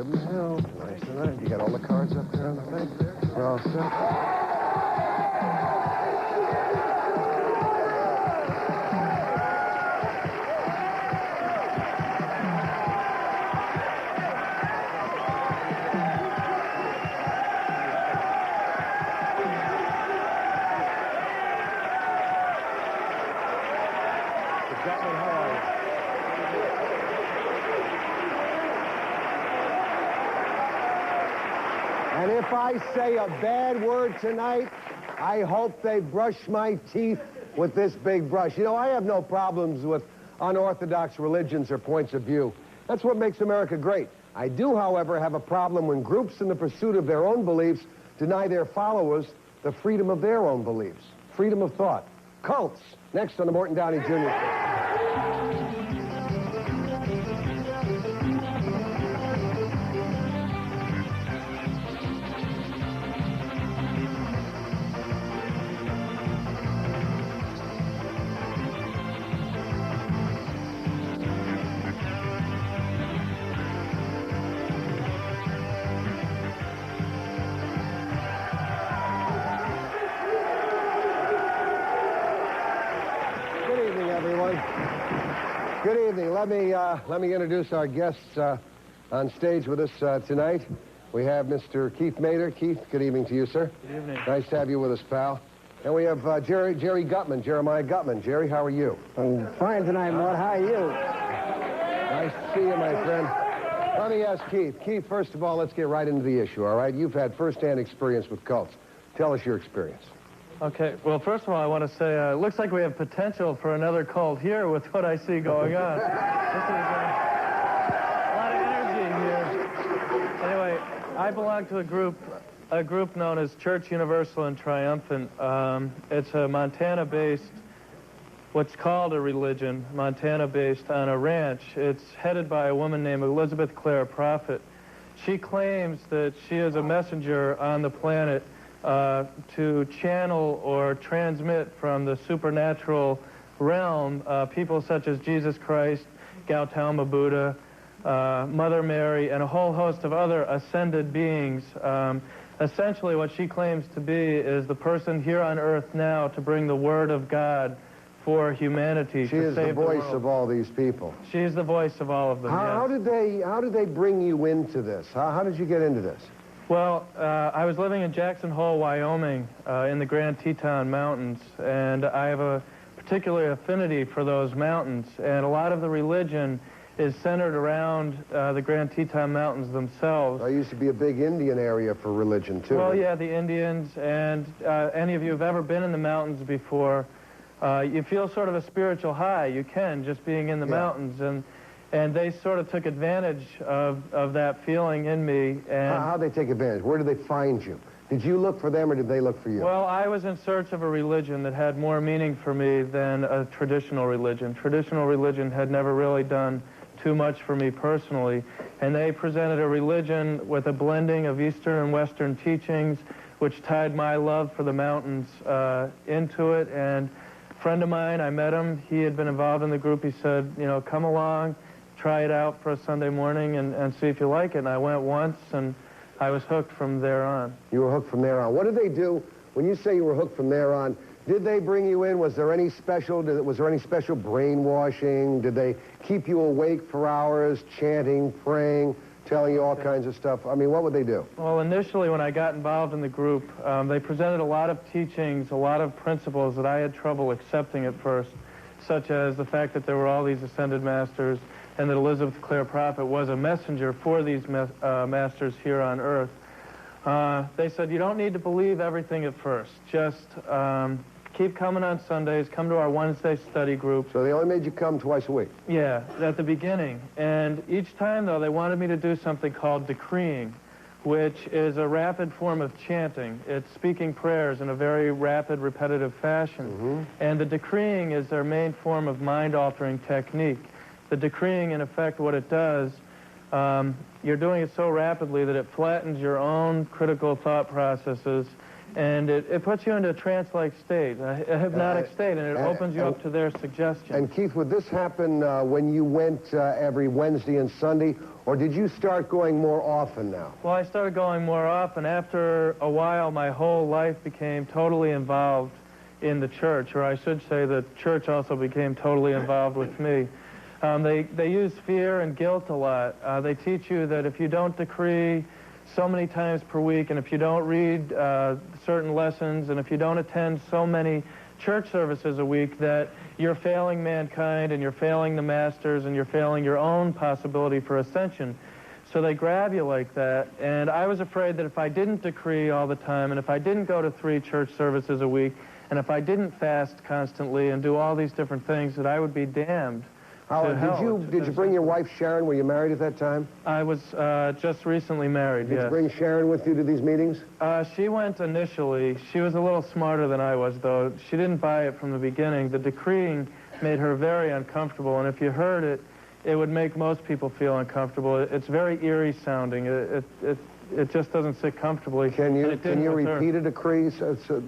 Give them hell. Nice and nice. You got all the cards up there on the thing? We're all set. And if I say a bad word tonight, I hope they brush my teeth with this big brush. You know, I have no problems with unorthodox religions or points of view. That's what makes America great. I do, however, have a problem when groups in the pursuit of their own beliefs deny their followers the freedom of their own beliefs. Freedom of thought. Cults. Next on the Morton Downey Jr. Show. Good evening. Let me introduce our guests on stage with us tonight. We have Mr. Keith Mader. Keith, good evening to you, sir. Good evening. Nice to have you with us, pal. And we have Jerry Gutman, Jeremiah Gutman. Jerry, how are you? I'm fine tonight, Mort. How are you? Nice to see you, my friend. Let me ask Keith. Keith, first of all, let's get right into the issue, all right? You've had first-hand experience with cults. Tell us your experience. Okay, well, first of all, I want to say, it looks like we have potential for another cult here with what I see going on. This is a lot of energy here. Anyway, I belong to a group known as Church Universal and Triumphant. It's a Montana-based, what's called a religion, Montana-based on a ranch. It's headed by a woman named Elizabeth Clare Prophet. She claims that she is a messenger on the planet to channel or transmit from the supernatural realm people such as Jesus Christ, Gautama Buddha, Mother Mary, and a whole host of other ascended beings. Essentially, what she claims to be is the person here on Earth now to bring the Word of God for humanity. She is the voice of all these people. She is the voice of all of them. How did they bring you into this? How did you get into this? Well, I was living in Jackson Hole, Wyoming, in the Grand Teton Mountains, and I have a particular affinity for those mountains, and a lot of the religion is centered around the Grand Teton Mountains themselves. There used to be a big Indian area for religion, too. Well, yeah, the Indians, and any of you who've ever been in the mountains before, you feel sort of a spiritual high. You can, just being in the mountains, and they sort of took advantage of that feeling in me. And how'd they take advantage? Where did they find you? Did you look for them or did they look for you? Well, I was in search of a religion that had more meaning for me than a traditional religion. Traditional religion had never really done too much for me personally, and they presented a religion with a blending of Eastern and Western teachings, which tied my love for the mountains into it. And a friend of mine, I met him, he had been involved in the group, he said, you know, come along, try it out for a Sunday morning and see if you like it. And I went once, and I was hooked from there on. You were hooked from there on. What did they do when you say you were hooked from there on? Did they bring you in? Was there any special brainwashing? Did they keep you awake for hours, chanting, praying, telling you all kinds of stuff? I mean, what would they do? Well, initially when I got involved in the group, they presented a lot of teachings, a lot of principles that I had trouble accepting at first, such as the fact that there were all these ascended masters, and that Elizabeth Clare Prophet was a messenger for these masters here on Earth. They said, you don't need to believe everything at first. Just keep coming on Sundays, come to our Wednesday study group. So they only made you come twice a week? Yeah, at the beginning. And each time, though, they wanted me to do something called decreeing, which is a rapid form of chanting. It's speaking prayers in a very rapid, repetitive fashion. Mm-hmm. And the decreeing is their main form of mind-altering technique. The decreeing, in effect, what it does, you're doing it so rapidly that it flattens your own critical thought processes, And it puts you into a trance-like state, a hypnotic state, and it opens you up to their suggestion. And Keith, would this happen when you went every Wednesday and Sunday, or did you start going more often now? Well, I started going more often. After a while, my whole life became totally involved in the church, or I should say the church also became totally involved with me. They use fear and guilt a lot. They teach you that if you don't decree so many times per week, and if you don't read certain lessons, and if you don't attend so many church services a week, that you're failing mankind, and you're failing the masters, and you're failing your own possibility for ascension. So they grab you like that, and I was afraid that if I didn't decree all the time, and if I didn't go to 3 church services a week, and if I didn't fast constantly and do all these different things, that I would be damned. Did you bring your wife Sharon? Were you married at that time? I was just recently married, yes. Did you bring Sharon with you to these meetings? She went initially. She was a little smarter than I was, though. She didn't buy it from the beginning. The decreeing made her very uncomfortable, and if you heard it, it would make most people feel uncomfortable. It's very eerie sounding. It just doesn't sit comfortably. Can you repeat a decree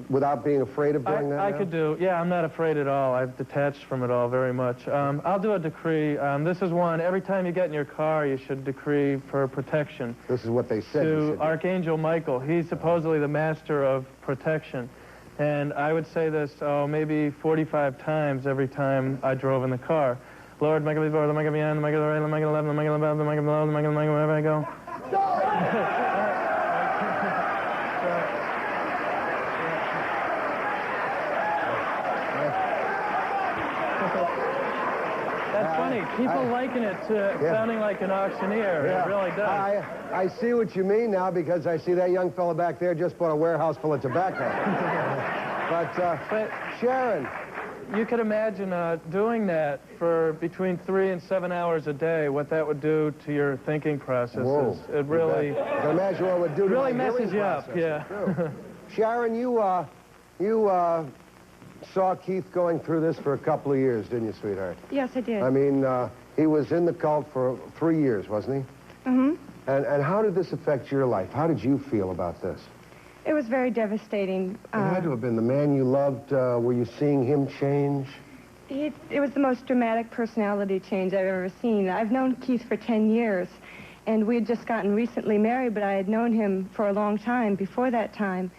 without being afraid of doing that? I could do. Yeah, I'm not afraid at all. I've detached from it all very much. I'll do a decree. This is one. Every time you get in your car, you should decree for protection. This is what they said. To Archangel Michael. He's supposedly the master of protection. And I would say this, maybe 45 times every time I drove in the car. Lord, Michael before, the Michael beyond, the Michael right, the Michael left, the Michael above, the Michael below, the Michael wherever I go. That's funny. People liken it to sounding like an auctioneer. Yeah. It really does. I see what you mean now, because I see that young fella back there just bought a warehouse full of tobacco. But Sharon, you could imagine doing that for between 3 and 7 hours a day, what that would do to your thinking processes. Whoa. It really... I can imagine what it would do to really my messes you up, process. yeah. Sharon, you saw Keith going through this for a couple of years, didn't you, sweetheart? Yes, I did. I mean, he was in the cult for 3 years, wasn't he? Mm-hmm. And how did this affect your life? How did you feel about this? It was very devastating. It had to have been the man you loved. Were you seeing him change? It was the most dramatic personality change I've ever seen. I've known Keith for 10 years, and we had just gotten recently married, but I had known him for a long time before that time.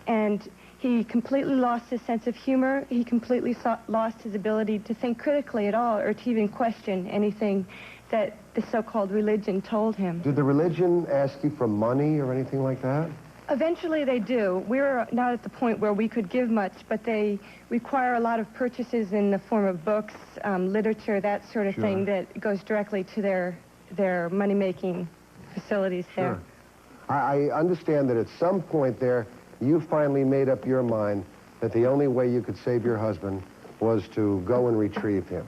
And he completely lost his sense of humor. He completely lost his ability to think critically at all, or to even question anything that the so-called religion told him. Did the religion ask you for money or anything like that? Eventually they do. We're not at the point where we could give much, but they require a lot of purchases in the form of books, literature, that sort of thing that goes directly to their money-making facilities there. Sure. I understand that at some point there, you finally made up your mind that the only way you could save your husband was to go and retrieve him.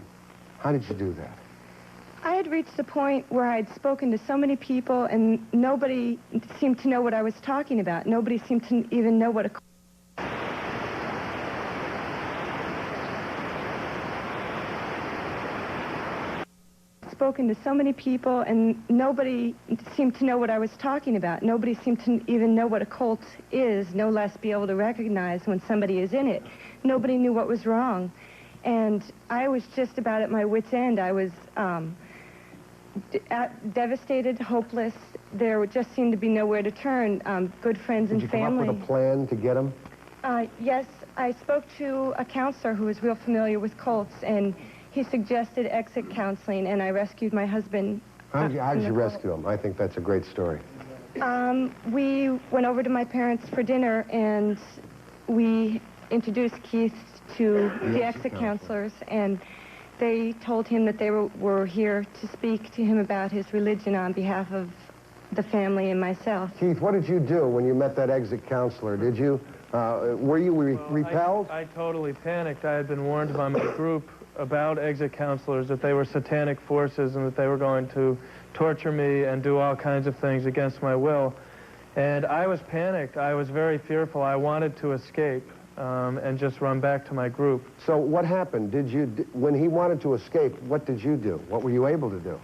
How did you do that? I had reached the point where I'd spoken to so many people, and nobody seemed to know what I was talking about. Nobody seemed to even know what a... spoken to so many people, and nobody seemed to know what I was talking about. Nobody seemed to even know what a cult is, no less be able to recognize when somebody is in it. Nobody knew what was wrong. And I was just about at my wit's end. I was devastated, hopeless. There just seemed to be nowhere to turn. Good friends and family. Did you come up with a plan to get him? Yes, I spoke to a counselor who was real familiar with cults, and he suggested exit counseling, and I rescued my husband. How did you rescue him? I think that's a great story. We went over to my parents for dinner, and we introduced Keith to the exit counselors, and they told him that they were here to speak to him about his religion on behalf of the family and myself. Keith, what did you do when you met that exit counselor? Did you, were you repelled? I totally panicked. I had been warned by my group about exit counselors that they were satanic forces and that they were going to torture me and do all kinds of things against my will. And I was panicked. I was very fearful. I wanted to escape and just run back to my group. So what happened? When he wanted to escape, what did you do? What were you able to do?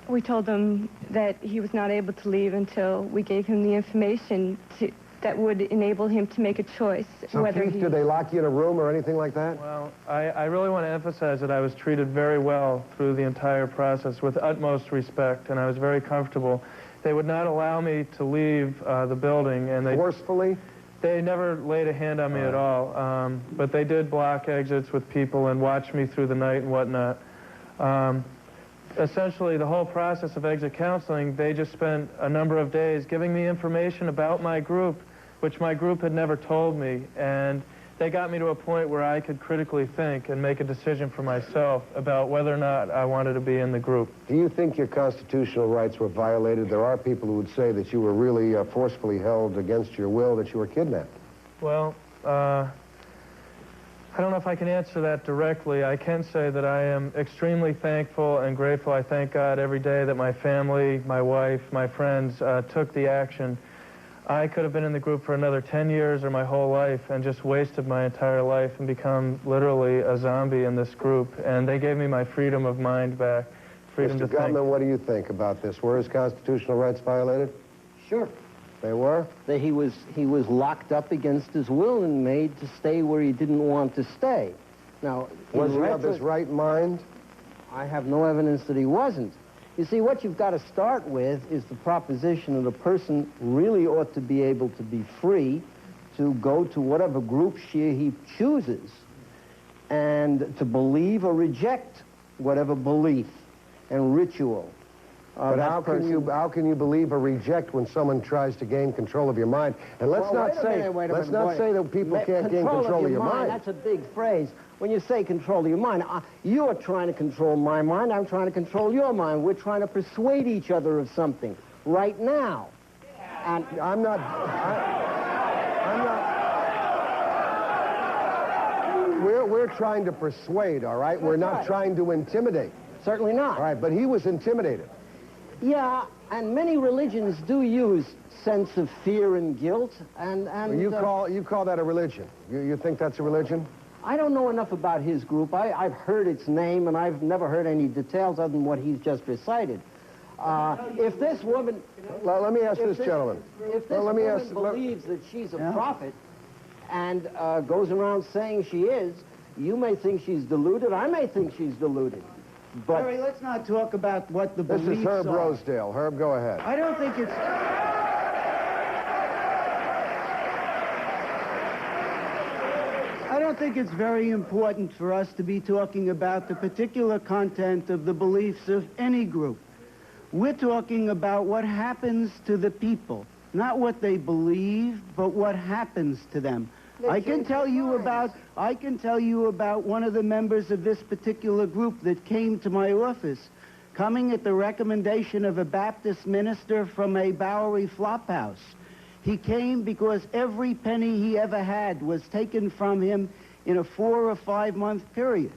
We told him that he was not able to leave until we gave him the information that would enable him to make a choice. So, whether Keith, he... did they lock you in a room or anything like that? Well, I really want to emphasize that I was treated very well through the entire process with utmost respect, and I was very comfortable. They would not allow me to leave the building, and Forcefully? they never laid a hand on me at all. But they did block exits with people and watch me through the night and whatnot. Essentially, the whole process of exit counseling, they just spent a number of days giving me information about my group, which my group had never told me, and they got me to a point where I could critically think and make a decision for myself about whether or not I wanted to be in the group. Do you think your constitutional rights were violated? There are people who would say that you were really forcefully held against your will, that you were kidnapped. Well, I don't know if I can answer that directly. I can say that I am extremely thankful and grateful. I thank God every day that my family, my wife, my friends took the action. I could have been in the group for another 10 years or my whole life and just wasted my entire life and become literally a zombie in this group. And they gave me my freedom of mind back, freedom to Mr. think. Gutman, what do you think about this? Were his constitutional rights violated? Sure. They were? That he was locked up against his will and made to stay where he didn't want to stay. Now, Was he of his right mind? I have no evidence that he wasn't. You see, what you've got to start with is the proposition that a person really ought to be able to be free to go to whatever group he chooses and to believe or reject whatever belief and ritual. But how can you believe or reject when someone tries to gain control of your mind? And let's not say that people can't gain control of your mind. That's a big phrase. When you say control of your mind, you're trying to control my mind. I'm trying to control your mind. We're trying to persuade each other of something right now. And I'm not. We're trying to persuade, all right? We're not trying to intimidate. Certainly not. All right, but he was intimidated. Yeah, and many religions do use sense of fear and guilt, and You call that a religion? You think that's a religion? I don't know enough about his group. I've heard its name, and I've never heard any details other than what he's just recited. If this woman... Let me ask this gentleman. If this woman believes that she's a prophet and goes around saying she is, you may think she's deluded. I may think she's deluded. But Harry, let's not talk about what the beliefs are. This is Herb Rosedale. Herb, go ahead. I don't think it's... I don't think it's very important for us to be talking about the particular content of the beliefs of any group. We're talking about what happens to the people, not what they believe, but what happens to them. I can tell you about one of the members of this particular group that came to my office, coming at the recommendation of a Baptist minister from a Bowery flophouse. He came because every penny he ever had was taken from him in a 4 or 5 month period.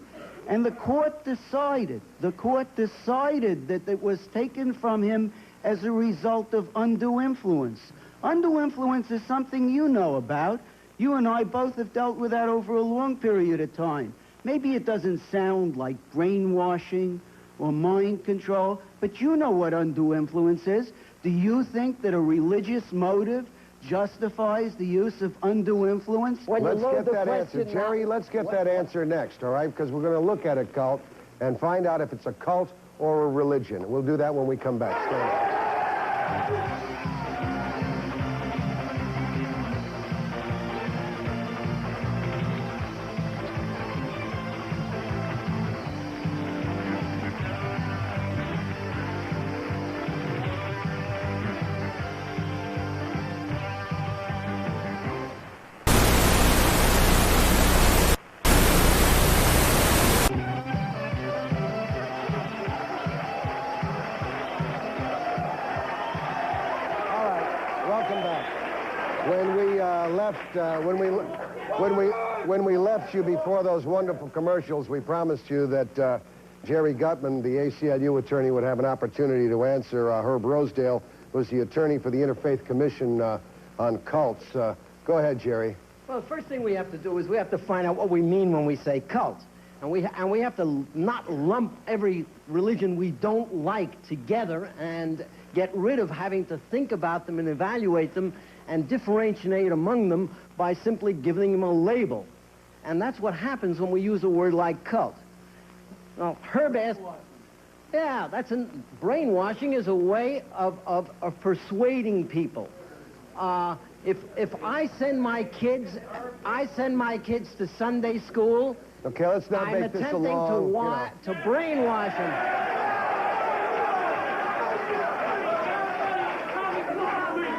And the court decided that it was taken from him as a result of undue influence. Undue influence is something you know about. You and I both have dealt with that over a long period of time. Maybe it doesn't sound like brainwashing or mind control, but you know what undue influence is. Do you think that a religious motive justifies the use of undue influence? Let's get that answer. Jerry, let's get that answer next, all right? Because we're going to look at a cult and find out if it's a cult or a religion. We'll do that when we come back. Stay with us. When we left you before those wonderful commercials, we promised you that Jerry Gutman, the ACLU attorney, would have an opportunity to answer. Herb Rosedale was the attorney for the Interfaith Commission on cults. Go ahead, Jerry. Well, the first thing we have to do is we have to find out what we mean when we say cult. And we have to not lump every religion we don't like together and get rid of having to think about them and evaluate them and differentiate among them by simply giving them a label. And that's what happens when we use a word like cult. Now, Herb asked... Yeah, brainwashing is a way of persuading people. If I send my kids to Sunday school... Okay, let's not I'm make this a attempting long... to brainwash them.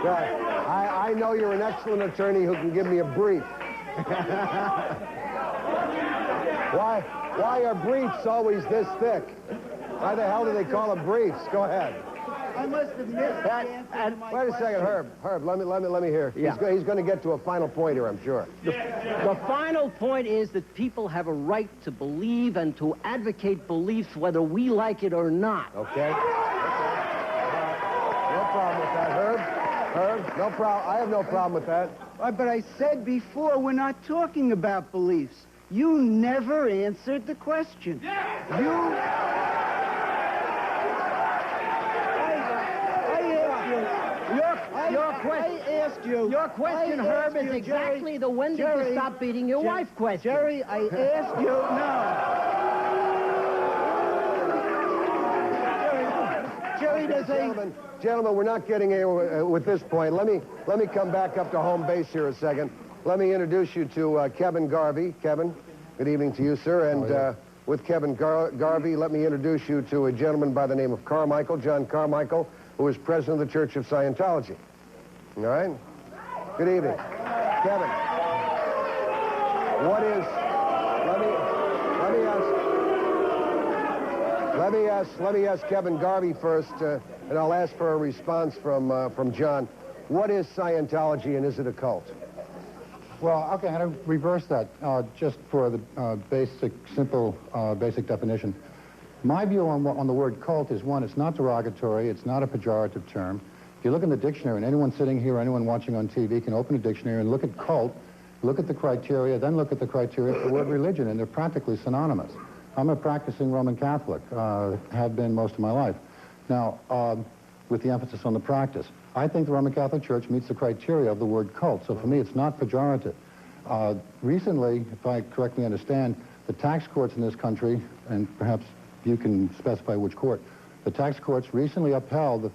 Right. I know you're an excellent attorney who can give me a brief. Why are briefs always this thick? Why the hell do they call them briefs? Go ahead. I must admit that. Wait a second, Herb, let me hear. Yeah. He's going to get to a final point here, I'm sure. The final point is that people have a right to believe and to advocate beliefs whether we like it or not. Okay? No problem with that, Herb, no problem. I have no problem with that. But I said before, we're not talking about beliefs. You never answered the question. Your question, Herb, is exactly the when did you stop beating your wife question. Jerry, I asked you, no. Jerry, does Gentlemen, we're not getting anywhere with this point. Let me come back up to home base here a second. Let me introduce you to Kevin Garvey. Kevin, good evening to you, sir. And with Kevin Garvey, let me introduce you to a gentleman by the name of Carmichael, John Carmichael, who is president of the Church of Scientology. All right? Good evening. Kevin, what is... Let me ask Kevin Garvey first, and I'll ask for a response from John. What is Scientology, and is it a cult? Well, okay, I'm going to reverse that just for the simple basic definition. My view on the word cult is, one, it's not derogatory, it's not a pejorative term. If you look in the dictionary, and anyone sitting here, anyone watching on TV can open a dictionary and look at cult, look at the criteria, then look at the criteria for the word religion, and they're practically synonymous. I'm a practicing Roman Catholic, have been most of my life. Now, with the emphasis on the practice. I think the Roman Catholic Church meets the criteria of the word cult, so for me it's not pejorative. Recently, if I correctly understand, the tax courts in this country, and perhaps you can specify which court, the tax courts recently upheld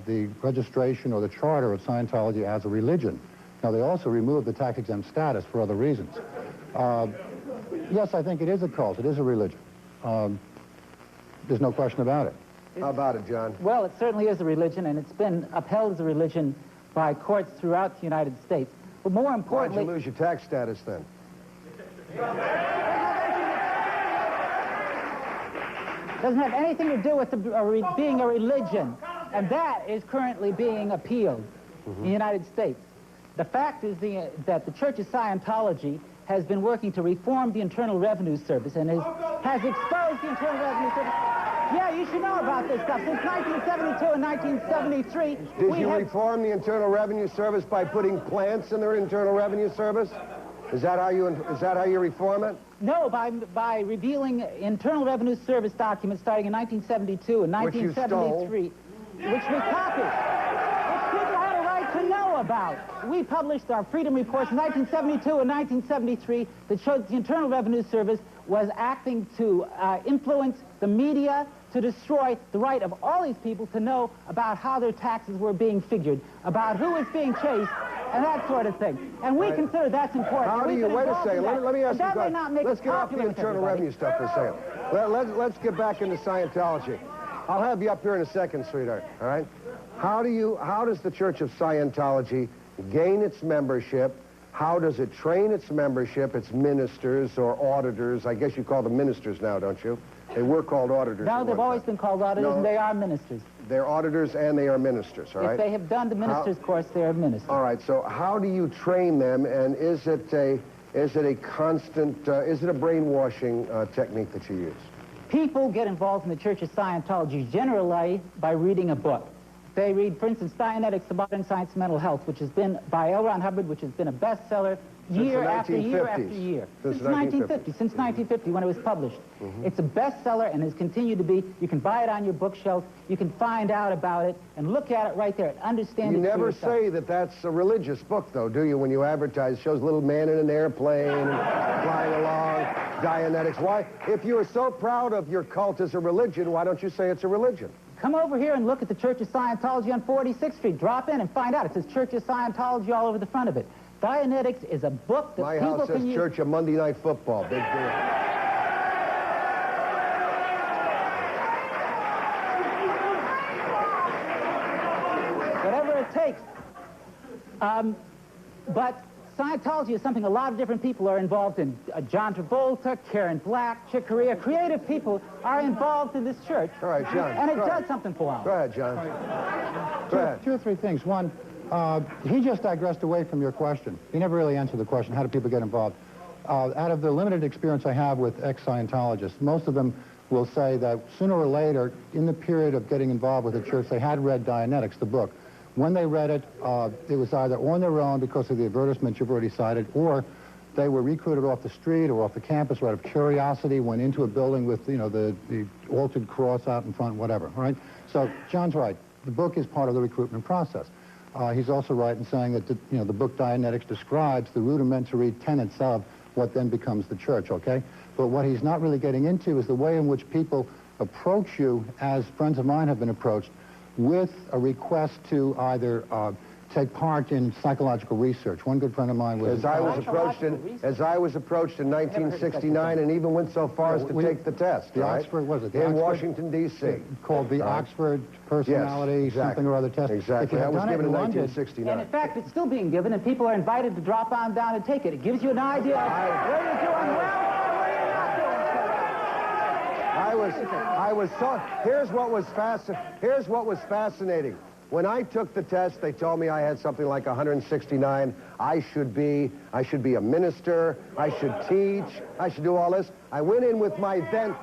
the registration or the charter of Scientology as a religion. Now, they also removed the tax-exempt status for other reasons. Yes, I think it is a cult. It is a religion. There's no question about it. How about it, John? Well, it certainly is a religion, and it's been upheld as a religion by courts throughout the United States. But more importantly... Why'd you lose your tax status, then? Doesn't have anything to do with being a religion, and that is currently being appealed in the United States. The fact is that the Church of Scientology has been working to reform the Internal Revenue Service and has exposed the Internal Revenue Service. Yeah, you should know about this stuff. Since 1972 and 1973, Did you reform the Internal Revenue Service by putting plants in their Internal Revenue Service? Is that how you reform it? No, by revealing Internal Revenue Service documents starting in 1972 and 1973, which we copied, which people had a right to know about. We published our Freedom Reports in 1972 and 1973 that showed the Internal Revenue Service was acting to influence the media, to destroy the right of all these people to know about how their taxes were being figured, about who was being chased, and that sort of thing. And we consider that's important. How do you, wait a second, let me ask you a question. Let's get off the internal revenue stuff for a second. Let's get back into Scientology. I'll have you up here in a second, sweetheart, all right? How does the Church of Scientology gain its membership? How does it train its membership, its ministers or auditors? I guess you call them ministers now, don't you? They were called auditors. No, they've always been called auditors, and they are ministers. They're auditors and they are ministers, all right? If they have done the minister's course, they are ministers. All right, so how do you train them, and is it a constant, is it a brainwashing technique that you use? People get involved in the Church of Scientology generally by reading a book. They read, for instance, Dianetics, The Modern Science of Mental Health, which has been by L. Ron Hubbard, which has been a bestseller year the after year after 1950s. year. Since Since 1950, when it was published. It's a bestseller and has continued to be. You can buy it on your bookshelf. You can find out about it and look at it right there and understand You it for never yourself. say that that's a religious book, though, do you, when you advertise? It shows a little man in an airplane and flying along, Dianetics. Why? If you are so proud of your cult as a religion, why don't you say it's a religion? Come over here and look at the Church of Scientology on 46th Street. Drop in and find out. It says Church of Scientology all over the front of it. Dianetics is a book that My people house says can use. Church of Monday Night Football. Big deal. Whatever it takes. But Scientology is something a lot of different people are involved in. John Travolta, Karen Black, Chick Corea, creative people are involved in this church. All right, John. And it go does ahead. something for them. Go ahead, John. Go ahead. Two or three things. One, he just digressed away from your question. He never really answered the question, how do people get involved? Out of the limited experience I have with ex-Scientologists, most of them will say that sooner or later, in the period of getting involved with the church, they had read Dianetics, the book. When they read it, it was either on their own because of the advertisement you've already cited, or they were recruited off the street or off the campus or out of curiosity, went into a building with, you know, the altered cross out in front, whatever, all right? So John's right. The book is part of the recruitment process. He's also right in saying that, the book Dianetics describes the rudimentary tenets of what then becomes the church, okay? But what he's not really getting into is the way in which people approach you, as friends of mine have been approached, with a request to either take part in psychological research. One good friend of mine was... As I was approached in 1969 and even went so far as to take the test, The right? Oxford, was it? The In Oxford? Washington, D.C. Called the Oxford Personality Yes, exactly. something or other test. If Exactly. you That had was done it given in London, 1969. And in fact, it's still being given, and people are invited to drop on down and take it. It gives you an idea of where you're doing well and where you're not doing so well. Here's what was fascinating. When I took the test, they told me I had something like 169. I should be a minister. I should teach. I should do all this. I went in with my then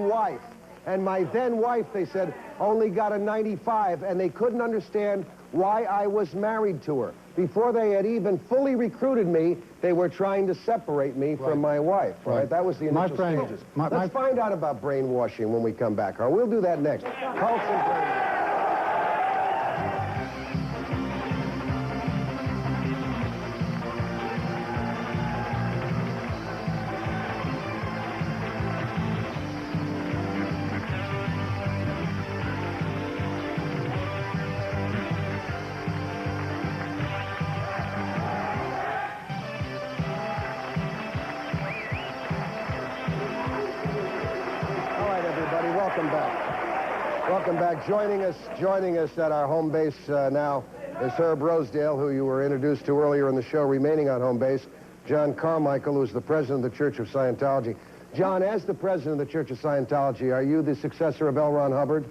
wife. And my then wife, they said, only got a 95, and they couldn't understand why I was married to her. Before they had even fully recruited me, they were trying to separate me from my wife. Right? That was the initial stages. Let's find out about brainwashing when we come back. All right, we'll do that next. Cults and brainwashing. Welcome back. Joining us at our home base now is Herb Rosedale, who you were introduced to earlier in the show, remaining on home base. John Carmichael, who's the president of the Church of Scientology. John, as the president of the Church of Scientology, are you the successor of L. Ron Hubbard?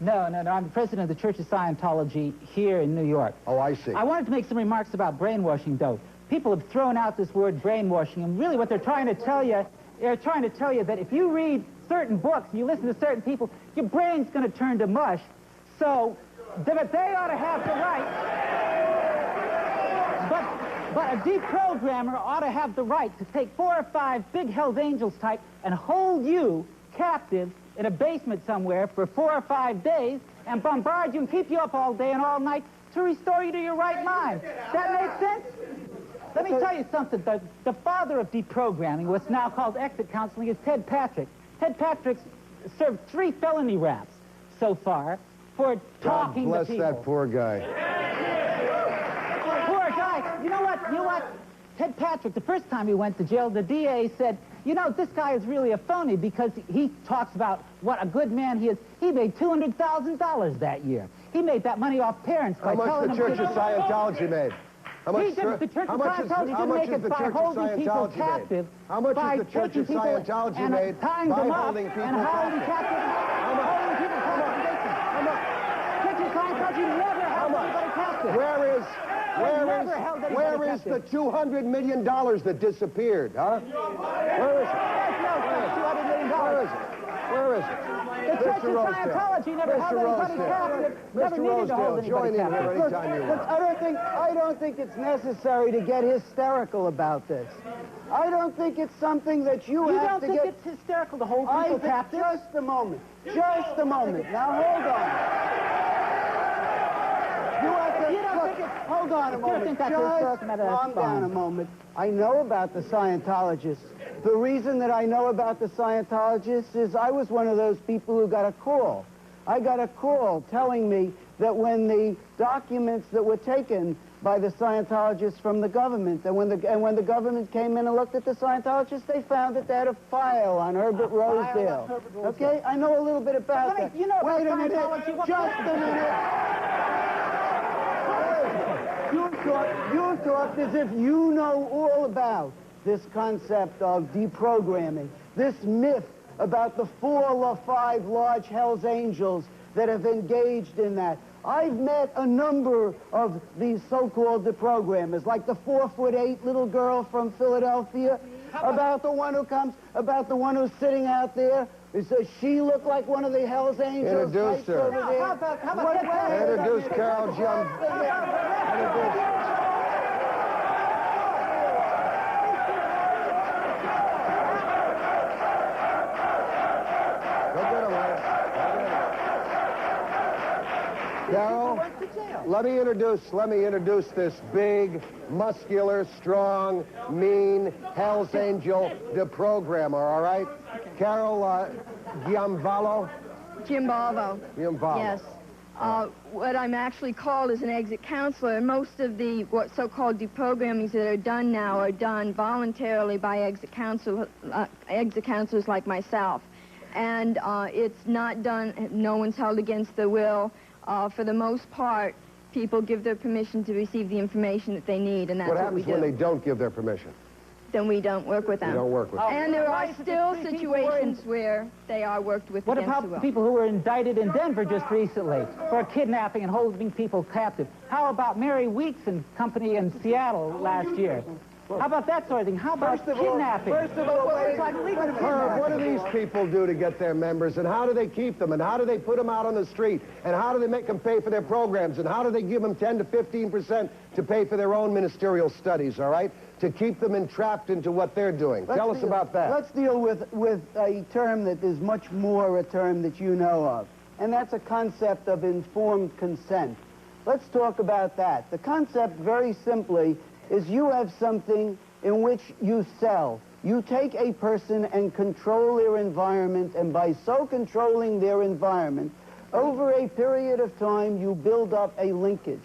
No. I'm the president of the Church of Scientology here in New York. Oh, I see. I wanted to make some remarks about brainwashing, though. People have thrown out this word brainwashing, and really what they're trying to tell you that if you read certain books, you listen to certain people, your brain's going to turn to mush. So, but they ought to have the right. But a deprogrammer ought to have the right to take 4 or 5 big Hell's Angels type and hold you captive in a basement somewhere for 4 or 5 days and bombard you and keep you up all day and all night to restore you to your right mind. That makes sense? Let me tell you something. The father of deprogramming, what's now called exit counseling, is Ted Patrick. Ted Patrick's served 3 felony raps so far for talking to people. God bless that poor guy. Poor guy. You know what? Ted Patrick, the first time he went to jail, the DA said, you know, this guy is really a phony because he talks about what a good man he is. He made $200,000 that year. He made that money off parents by telling them... How much the Church of Scientology made? The Church of Scientology didn't make it by holding people captive. How much is the Church of Scientology made tying by them up holding people and holding captive? holding people captive? How much? Church of Scientology never held anybody captive. Where is the $200 million that disappeared, huh? Where is it? There's no $200 million. Where is it? The Church Scientology never held anybody captive, never needed to hold anybody captive. Look, I don't think it's necessary to get hysterical about this. I don't think it's something that you have to get... You don't think it's hysterical to hold people captive? Just a moment. Just a moment. Now, hold on. You have to... You don't think it's... Hold on a moment. Think that's Just calm down a moment. I know about the Scientologists. The reason that I know about the Scientologists is I was one of those people who got a call. I got a call telling me that when the documents that were taken by the Scientologists from the government, and when the government came in and looked at the Scientologists, they found that they had a file on Herbert Rosedale. Okay? I know a little bit about that. You know about Wait a minute. Scientology. Just a minute. You talk as if you know all about this concept of deprogramming, this myth about the 4 or 5 large Hell's Angels that have engaged in that. I've met a number of these so-called deprogrammers, like the 4'8" little girl from Philadelphia, about the one who's sitting out there. Does she look like one of the Hell's Angels? Introduce her. How about Introduce Carol Jum. Carol, let me introduce this big, muscular, strong, mean, Hell's Angel deprogrammer, all right? Carol Giambalvo? Giambalvo. Giambalvo. Yes. What I'm actually called is an exit counselor, and most of the what so-called deprogrammings that are done now are done voluntarily by exit counselors like myself. And it's not done, no one's held against their will. For the most part, people give their permission to receive the information that they need, and that's what we do. What happens when they don't give their permission? Then we don't work with them. You don't work with them. And there are still situations where they are worked with against the will. What about people who were indicted in Denver just recently for kidnapping and holding people captive? How about Mary Weeks and company in Seattle last year? How about that sort of thing? How about kidnapping? First of all, Herb, what do these people do to get their members, and how do they keep them, and how do they put them out on the street, and how do they make them pay for their programs, and how do they give them 10 to 15% to pay for their own ministerial studies, all right, to keep them entrapped into what they're doing? Tell us about that. Let's deal with a term that is much more a term that you know of, and that's a concept of informed consent. Let's talk about that. The concept, very simply, is you have something in which you sell. You take a person and control their environment, and by so controlling their environment, over a period of time, you build up a linkage.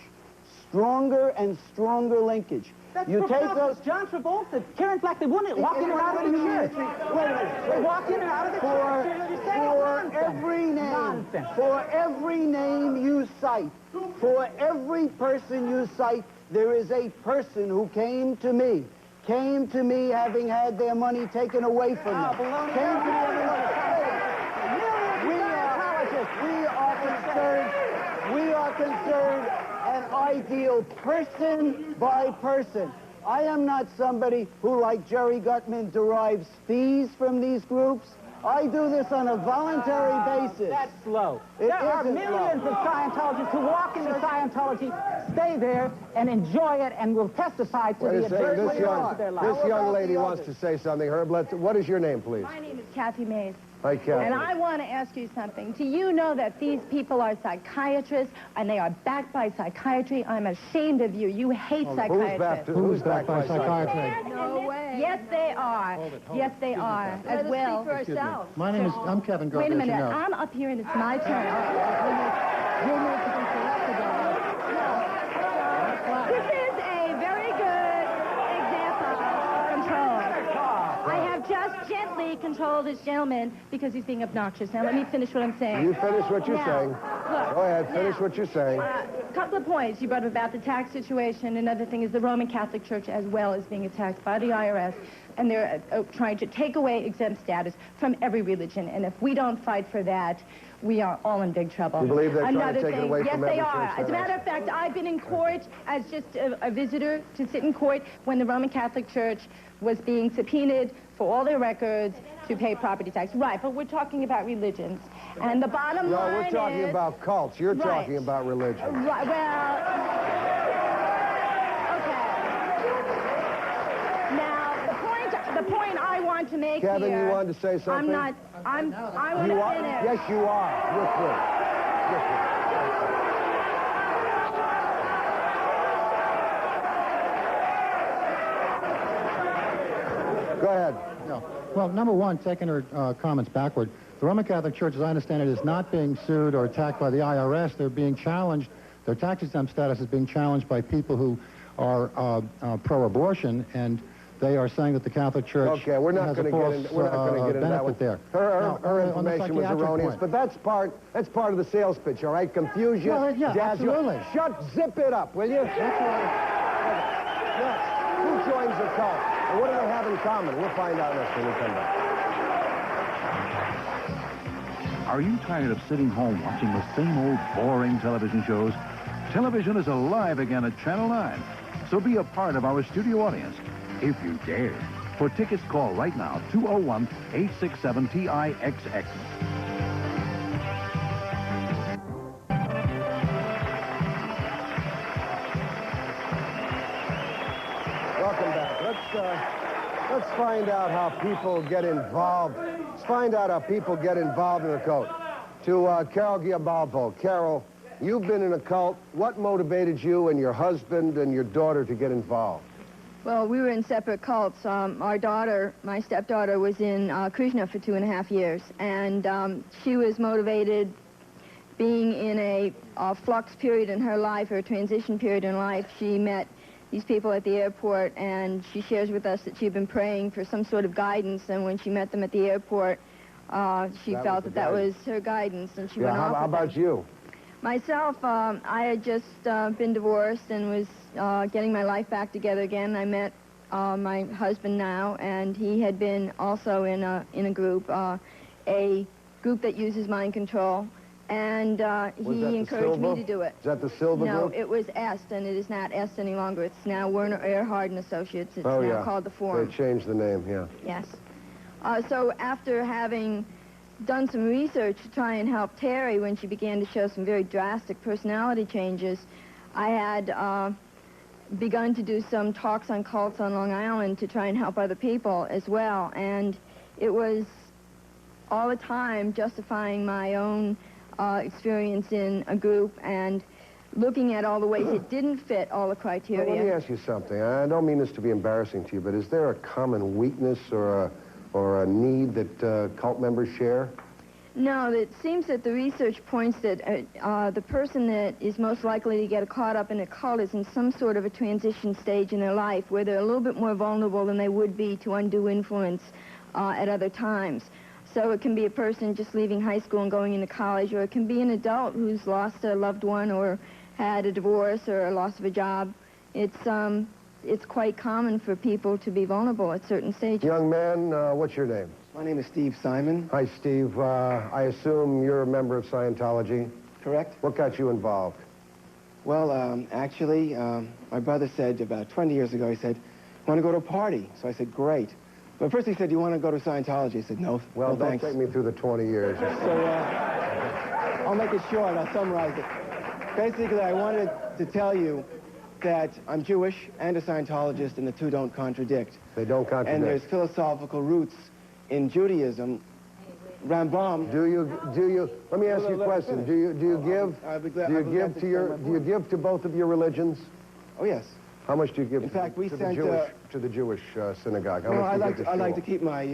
Stronger and stronger linkage. That's you take those John Travolta, Karen Black, they wouldn't walk in and out of the church. Wait a minute. They walk in and out of the church. You're saying nonsense. For every name you cite, for every person you cite, there is a person who came to me having had their money taken away from them. We are concerned, and I deal person by person. I am not somebody who, like Jerry Gutman, derives fees from these groups. I do this on a voluntary basis. That's slow. There are millions of Scientologists who walk into Scientology, stay there, and enjoy it, and will testify to the adversity of their lives. This young lady wants to say something. Herb, what is your name, please? My name is Kathy Mays. Hi, Kathy. And I want to ask you something. Do you know that these people are psychiatrists, and they are backed by psychiatry? I'm ashamed of you. You hate psychiatrists. Who's backed by psychiatry? No way. Yes, they are. Yes, they are, as well. Let us speak for ourselves. My name is, I'm Kevin Gardner. Wait a minute. You know. I'm up here, and it's my turn. You need to be corrected on this. This is a very good example of control. I have just gently controlled this gentleman because he's being obnoxious. Now, let me finish what I'm saying. You finish what you're saying. Look, Go ahead, finish what you're saying. A couple of points you brought up about the tax situation. Another thing is the Roman Catholic Church as well is being attacked by the IRS. and they're trying to take away exempt status from every religion. And if we don't fight for that, we are all in big trouble. You believe they're trying to Another take it thing, away yes, from they every are. church? As a matter of fact, I've been in court as just a visitor to sit in court when the Roman Catholic Church was being subpoenaed for all their records to pay property tax. Right, but we're talking about religions. And the bottom line No, we're talking about cults. You're talking about religion. Right, well, okay. Now, the point I want to make Kevin, here... you wanted to say something? I want to finish. Yes, you are. You're through. Go ahead. No. Well, number one, taking her comments backward, the Roman Catholic Church, as I understand it, is not being sued or attacked by the IRS. They're being challenged. Their tax-exempt status is being challenged by people who are pro-abortion, and they are saying that the Catholic Church okay, we're not has going a to false get into that one. there. Her information was erroneous, point. but that's part of the sales pitch, all right? Confuse you, well, yeah, dazzle you. absolutely. Zip it up, will you? That's right. Next, who joins the cult? And what do they have in common? We'll find out next when we come back. Are you tired of sitting home watching the same old boring television shows? Television is alive again at Channel 9. So be a part of our studio audience, if you dare. For tickets, call right now, 201-867-TIXX. Welcome back. Let's find out how people get involved. Let's find out how people get involved in a cult. To Carol Giabalvo. Carol, you've been in a cult. What motivated you and your husband and your daughter to get involved? Well, we were in separate cults. Our daughter, my stepdaughter, was in Krishna for 2.5 years, and she was motivated, being in a flux period in her life, or a transition period in life. She met these people at the airport, and she shares with us that she'd been praying for some sort of guidance, and when she met them at the airport, she felt that was her guidance, and she went off. How about you? Myself, I had just been divorced and was getting my life back together again. I met my husband now, and he had been also in a group that uses mind control. And he encouraged me to do it. Is that the Silver No, group? it was EST, and it is not EST any longer. It's now Werner Erhard and Associates. It's now called the Forum. They changed the name, yeah. Yes. So after having done some research to try and help Terry when she began to show some very drastic personality changes, I had begun to do some talks on cults on Long Island to try and help other people as well. And it was all the time justifying my own experience in a group and looking at all the ways it didn't fit all the criteria. Well, let me ask you something. I don't mean this to be embarrassing to you, but is there a common weakness or a need that cult members share? No, it seems that the research points that the person that is most likely to get caught up in a cult is in some sort of a transition stage in their life where they're a little bit more vulnerable than they would be to undue influence at other times. So it can be a person just leaving high school and going into college, or it can be an adult who's lost a loved one or had a divorce or a loss of a job. It's quite common for people to be vulnerable at certain stages. Young man, what's your name? My name is Steve Simon. Hi, Steve. I assume you're a member of Scientology? Correct. What got you involved? Well, actually, my brother said about 20 years ago, he said, "Want to go to a party?" So I said, "Great." But first he said, "Do you want to go to Scientology?" I said, "No, well, no don't thanks." take me through the 20 years. So I'll make it short. I'll summarize it. Basically, I wanted to tell you that I'm Jewish and a Scientologist, and the two don't contradict. They don't contradict. And there's philosophical roots in Judaism. Rambam. Do you? Let me ask you a question. Do you give to both of your religions? Oh yes. How much do you give? In fact, we sent to the Jewish synagogue. How no, much do you I like to keep my.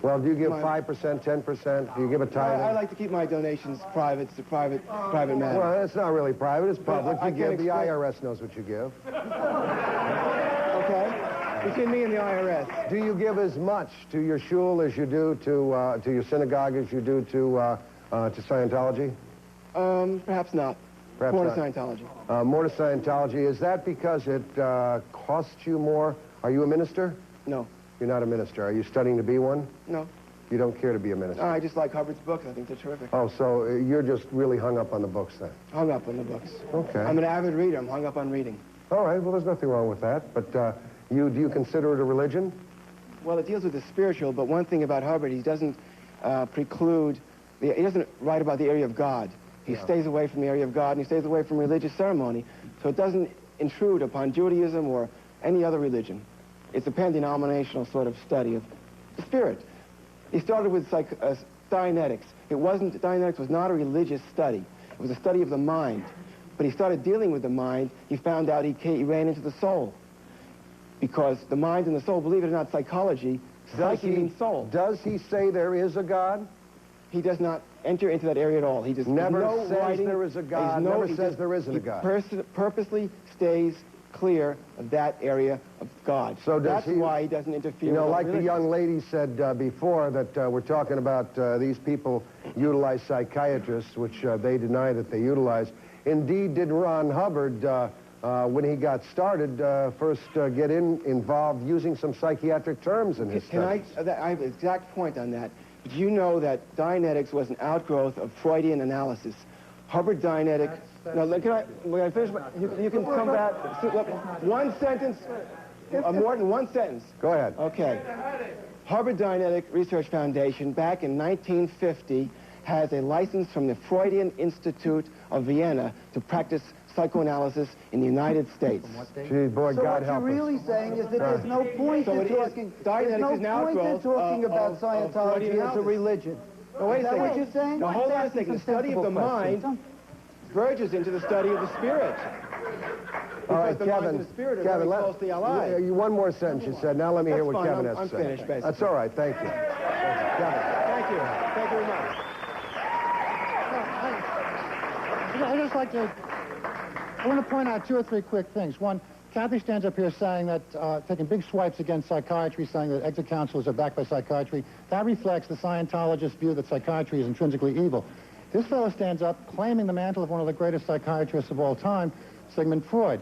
Well, do you give 5%, 10%? Do you give a tithe? I like to keep my donations private. It's a private matter. Well, it's not really private. It's public. I You give. The explain. IRS knows what you give. Okay. Between me and the IRS. Do you give as much to your shul as you do to your synagogue as you do to Scientology? Perhaps not. Perhaps more not. to Scientology. More to Scientology. Is that because it costs you more? Are you a minister? No. You're not a minister. Are you studying to be one? No. You don't care to be a minister? I just like Hubbard's books. I think they're terrific. Oh, so you're just really hung up on the books then? Hung up on the books. Okay. I'm an avid reader. I'm hung up on reading. All right, well, there's nothing wrong with that. But do you consider it a religion? Well, it deals with the spiritual, but one thing about Hubbard, he doesn't he doesn't write about the area of God. He stays away from the area of God, and he stays away from religious ceremony, so it doesn't intrude upon Judaism or any other religion. It's a pan-denominational sort of study of the spirit. He started with Dianetics. Dianetics was not a religious study. It was a study of the mind. But he started dealing with the mind. He found out he ran into the soul. Because the mind and the soul, believe it or not, psychology, psyche means soul. Does he say there is a God? He does not enter into that area at all. He just never says there is a God, never says there isn't a God. He purposely stays clear of that area of God. So that's why he doesn't interfere. You know, with like religion. the young lady said before, that we're talking about these people utilize psychiatrists, which they deny that they utilize. Indeed, did Ron Hubbard, when he got started, first get involved using some psychiatric terms in his studies. I have an exact point on that. But you know that Dianetics was an outgrowth of Freudian analysis. Hubbard Dianetic... Now, can I finish? You can come back. Look, one sentence. Morton, one sentence. Go ahead. Okay. Hubbard Dianetic Research Foundation, back in 1950, has a license from the Freudian Institute of Vienna to practice psychoanalysis in the United States. Gee, boy, So God what help you're really us. saying is that there's no point in talking. There's no point in talking about Scientology as a religion. No, wait a Is that second. what you're saying? Now, hold on a second. The study of the mind verges into the study of the spirit. All right, the mind Kevin. and the spirit are Kevin, very closely allied. One more sentence you said. Now let me hear what That's fine. Kevin has to I'm say. finished, basically. That's all right. Thank you. Kevin. Thank you. Thank you very much. I just like to... I want to point out two or three quick things. One, Kathy stands up here saying that, taking big swipes against psychiatry, saying that exit counselors are backed by psychiatry. That reflects the Scientologist view that psychiatry is intrinsically evil. This fellow stands up claiming the mantle of one of the greatest psychiatrists of all time, Sigmund Freud.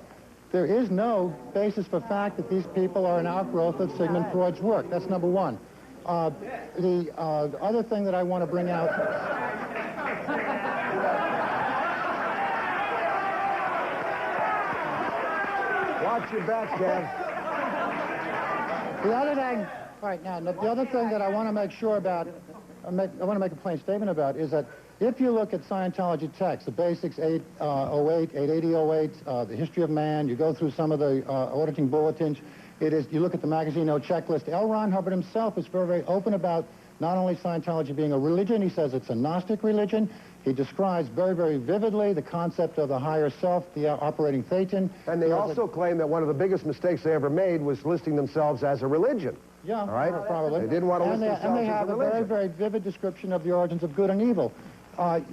There is no basis for fact that these people are an outgrowth of Sigmund Freud's work. That's number one. The other thing that I want to bring out... Watch your back, Kev. The other thing, all right, now, the other thing that I want to make sure about, I want to make a plain statement about, is that if you look at Scientology texts, the basics 808, 88008, the history of man, you go through some of the auditing bulletins, you look at the magazine No Checklist. L. Ron Hubbard himself is very, very open about not only Scientology being a religion, he says it's a Gnostic religion. He describes very, very vividly the concept of the higher self, the operating thetan. And they also claim that one of the biggest mistakes they ever made was listing themselves as a religion. Yeah, all right? probably. They didn't want to list themselves and they as have a a religion. very, very vivid description of the origins of good and evil.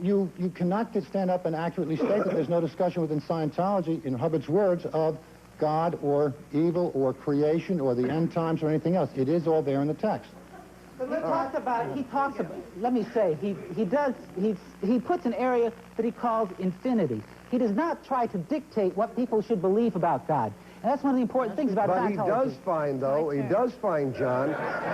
You cannot stand up and accurately state that there's no discussion within Scientology, in Hubbard's words, of God or evil or creation or the end times or anything else. It is all there in the text. But he talks about, let me say, he puts an area that he calls infinity. He does not try to dictate what people should believe about God. And that's one of the important things about Scientology. But he does find, though, John,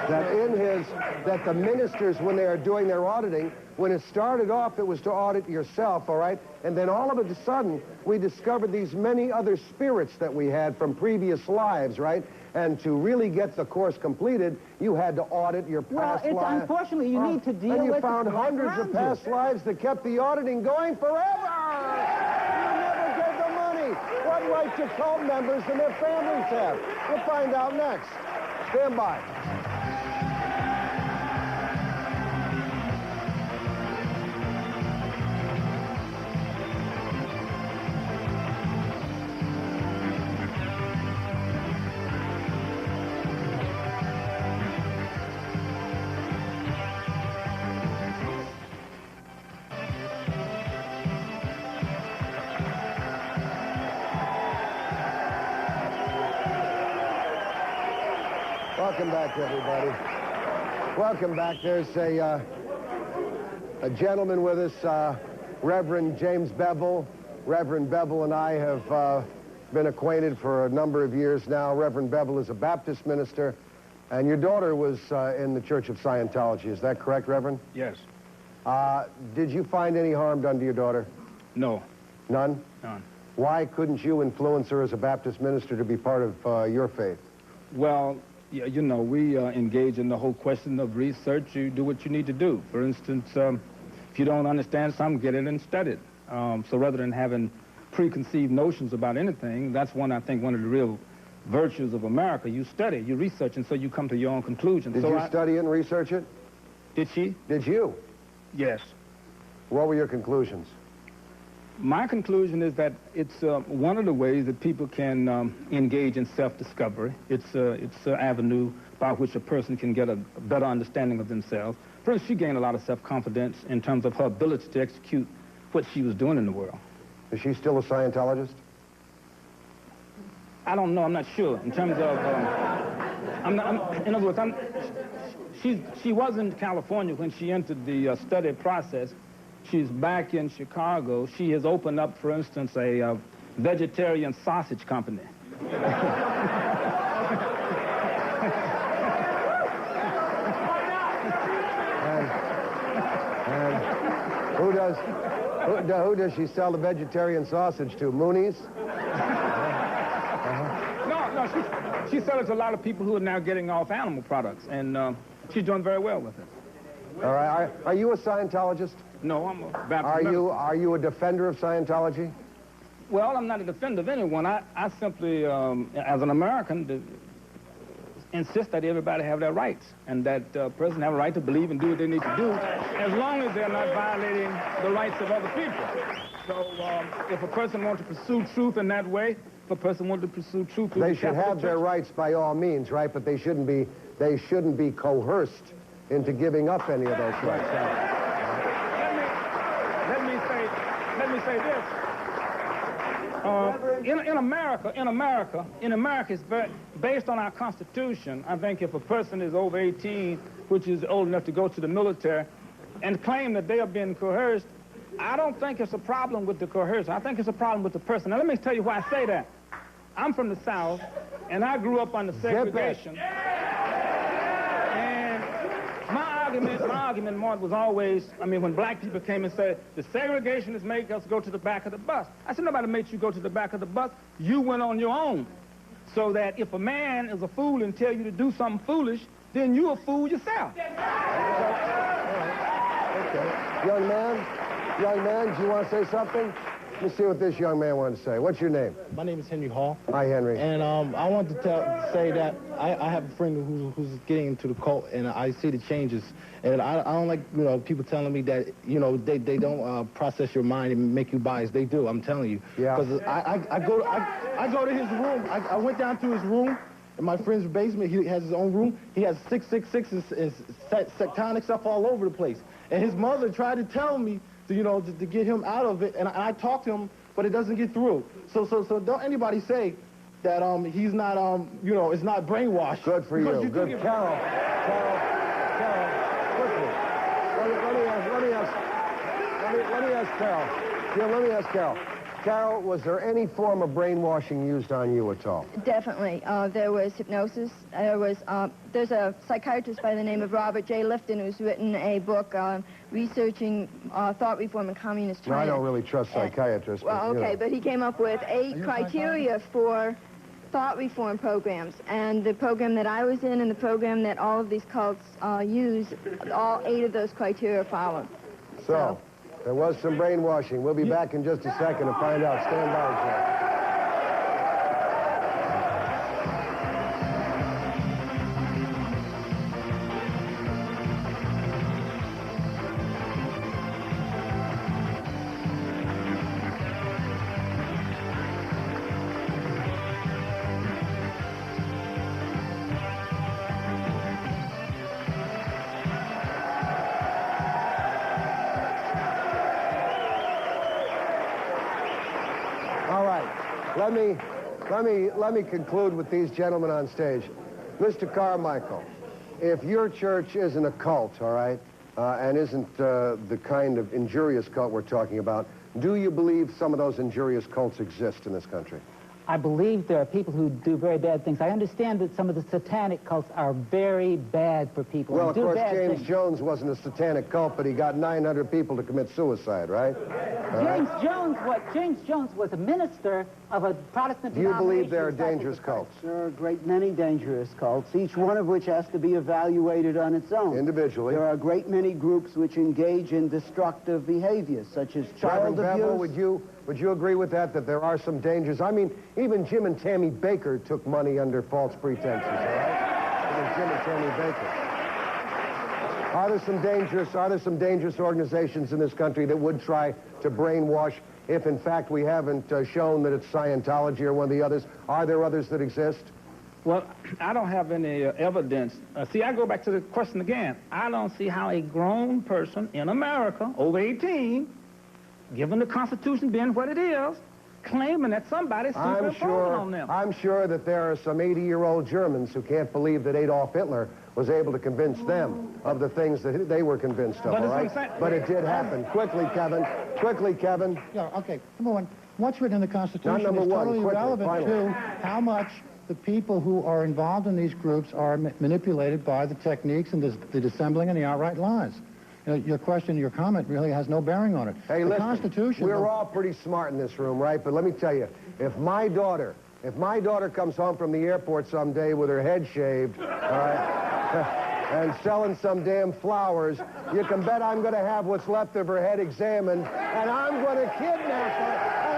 that the ministers, when they are doing their auditing, when it started off, it was to audit yourself, all right? And then all of a sudden, we discovered these many other spirits that we had from previous lives, right? And to really get the course completed, you had to audit your past lives. Unfortunately, you need to deal with... And you found hundreds of past lives that kept the auditing going forever! You never gave the money! What right do cult members and their families have? We'll find out next. Stand by. Welcome back, everybody. Welcome back. There's a gentleman with us, Reverend James Bevel. Reverend Bevel and I have been acquainted for a number of years now. Reverend Bevel is a Baptist minister, And your daughter was in the Church of Scientology. Is that correct, Reverend? Yes. Did you find any harm done to your daughter? No. None? None. Why couldn't you influence her as a Baptist minister to be part of your faith? Well, yeah, you know, we engage in the whole question of research. You do what you need to do. For instance, if you don't understand something, get it and study it. So rather than having preconceived notions about anything, that's I think one of the real virtues of America. You study, you research, and so you come to your own conclusions. Did you study it and research it? Did she? Did you? Yes. What were your conclusions? My conclusion is that it's one of the ways that people can engage in self-discovery. It's an avenue by which a person can get a better understanding of themselves. First, she gained a lot of self-confidence in terms of her ability to execute what she was doing in the world. Is she still a Scientologist? I don't know. I'm not sure. In terms of, in other words, she was in California when she entered the study process. She's back in Chicago. She has opened up, for instance, a vegetarian sausage company. and who does she sell the vegetarian sausage to? Moonies? No, she sells to a lot of people who are now getting off animal products, and she's doing very well with it. All right. Are you a Scientologist? No, I'm a Baptist. Are you a defender of Scientology? Well, I'm not a defender of anyone. I simply, as an American, insist that everybody have their rights, and that a person have a right to believe and do what they need to do, as long as they're not violating the rights of other people. So if a person wants to pursue truth in that way, if a person wants to pursue truth... They should have their rights by all means, right? But they shouldn't be coerced into giving up any of those rights. Let me say this. In America, it's based on our Constitution. I think if a person is over 18, which is old enough to go to the military, and claim that they are being coerced, I don't think it's a problem with the coercion. I think it's a problem with the person. Now, let me tell you why I say that. I'm from the South, and I grew up under segregation. And my argument, Mark, was always, when black people came and said, the segregationists make us go to the back of the bus. I said, nobody made you go to the back of the bus. You went on your own. So that if a man is a fool and tell you to do something foolish, then you a fool yourself. Okay. Young man, do you want to say something? Let me see what this young man wants to say. What's your name? My name is Henry Hall. Hi, Henry. And I wanted to say that I have a friend who's getting into the cult, and I see the changes. And I don't like, people telling me that, they don't process your mind and make you biased. They do, I'm telling you. Yeah. Because I go to his room. I went down to his room. In my friend's basement, he has his own room. He has 666 and sectonic stuff all over the place. And his mother tried to tell me, to get him out of it, and I talked to him, but it doesn't get through. So don't anybody say that he's not it's not brainwashed. Good for you. Good, Carol, quickly. Let me ask Carol. Yeah, let me ask Carol. Carol, was there any form of brainwashing used on you at all? Definitely. There was hypnosis. There's a psychiatrist by the name of Robert J. Lifton who's written a book researching thought reform in communist China. No, I don't really trust psychiatrists. Well, okay, but he came up with 8 criteria for thought reform programs. And the program that I was in and the program that all of these cults use, all 8 of those criteria followed. So there was some brainwashing. We'll be back in just a second to find out. Stand by, sir. Let me conclude with these gentlemen on stage. Mr. Carmichael, if your church isn't a cult, all right, and isn't the kind of injurious cult we're talking about, do you believe some of those injurious cults exist in this country? I believe there are people who do very bad things. I understand that some of the satanic cults are very bad for people. Well, of do course, bad James things. Jones wasn't a satanic cult, but he got 900 people to commit suicide, right? James Jones was a minister of a Protestant Do you believe denomination there are of Disciples dangerous of Christ. cults? There are a great many dangerous cults, each one of which has to be evaluated on its own. Individually. There are a great many groups which engage in destructive behaviors, such as child Reverend abuse. Bevel, would you agree with that there are some dangers? I mean, even Jim and Tammy Baker took money under false pretenses, all right? Even Jim and Tammy Baker. Are there some dangerous organizations in this country that would try to brainwash if, in fact, we haven't shown that it's Scientology or one of the others? Are there others that exist? Well, I don't have any evidence. See, I go back to the question again. I don't see how a grown person in America, over 18, given the Constitution being what it is, claiming that somebody's superimposing on them. I'm sure that there are some 80-year-old Germans who can't believe that Adolf Hitler was able to convince them of the things that they were convinced of, all right? But it did happen. Quickly, Kevin. Quickly, Kevin. Yeah, okay. Number one, what's written in the Constitution number is one, totally quickly, irrelevant finally. to how much the people who are involved in these groups are manipulated by the techniques and the dissembling and the outright lies. You know, your question, your comment really has no bearing on it. Hey, the listen, Constitution... we're all pretty smart in this room, right? But let me tell you, if my daughter comes home from the airport someday with her head shaved, all right, and selling some damn flowers, you can bet I'm going to have what's left of her head examined, and I'm going to kidnap her,